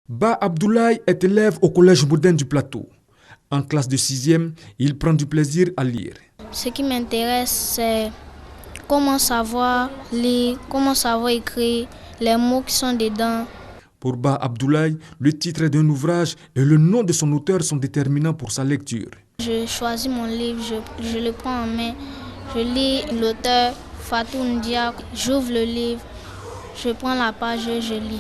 Ba Abdoulaye est élève au collège moderne du Plateau. En classe de 6e, il prend du plaisir à lire. Ce qui m'intéresse, c'est comment savoir lire, comment savoir écrire, les mots qui sont dedans. Pour Ba Abdoulaye, le titre d'un ouvrage et le nom de son auteur sont déterminants pour sa lecture. Je choisis mon livre, je le prends en main, je lis l'auteur Fatou Ndia, j'ouvre le livre, je prends la page et je lis.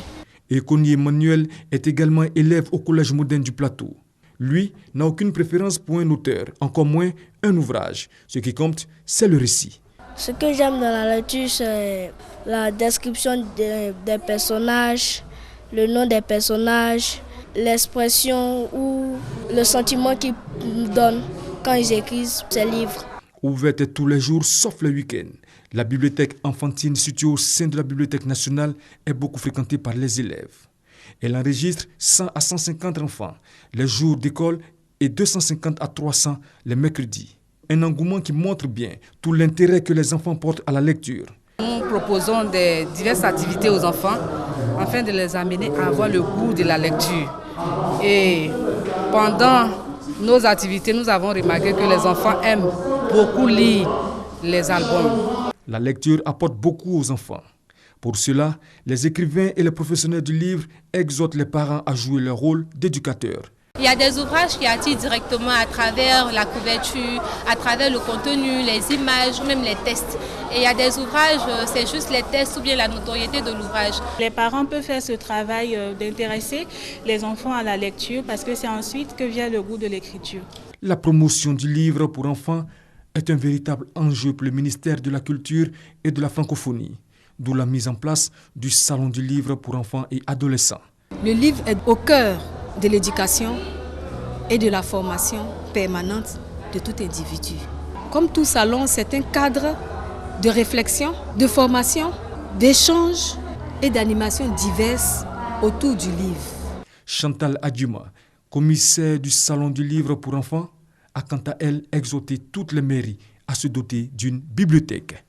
Ekoni Emmanuel est également élève au collège moderne du Plateau. Lui n'a aucune préférence pour un auteur, encore moins un ouvrage. Ce qui compte, c'est le récit. Ce que j'aime dans la lecture, c'est la description des personnages, le nom des personnages, l'expression ou le sentiment qu'ils donnent quand ils écrivent ces livres. Ouverte tous les jours sauf le week-end, la bibliothèque enfantine située au sein de la Bibliothèque nationale est beaucoup fréquentée par les élèves. Elle enregistre 100 à 150 enfants les jours d'école et 250 à 300 les mercredis. Un engouement qui montre bien tout l'intérêt que les enfants portent à la lecture. Nous proposons des diverses activités aux enfants afin de les amener à avoir le goût de la lecture. Et pendant nos activités, nous avons remarqué que les enfants aiment beaucoup lire les albums. La lecture apporte beaucoup aux enfants. Pour cela, les écrivains et les professionnels du livre exhortent les parents à jouer leur rôle d'éducateurs. Il y a des ouvrages qui attirent directement à travers la couverture, à travers le contenu, les images, même les textes. Et il y a des ouvrages, c'est juste les textes ou bien la notoriété de l'ouvrage. Les parents peuvent faire ce travail d'intéresser les enfants à la lecture parce que c'est ensuite que vient le goût de l'écriture. La promotion du livre pour enfants est un véritable enjeu pour le ministère de la Culture et de la Francophonie, d'où la mise en place du Salon du livre pour enfants et adolescents. Le livre est au cœur de l'éducation et de la formation permanente de tout individu. Comme tout salon, c'est un cadre de réflexion, de formation, d'échange et d'animation diverses autour du livre. Chantal Adjuma, commissaire du Salon du livre pour enfants, a quant à elle exhorté toutes les mairies à se doter d'une bibliothèque.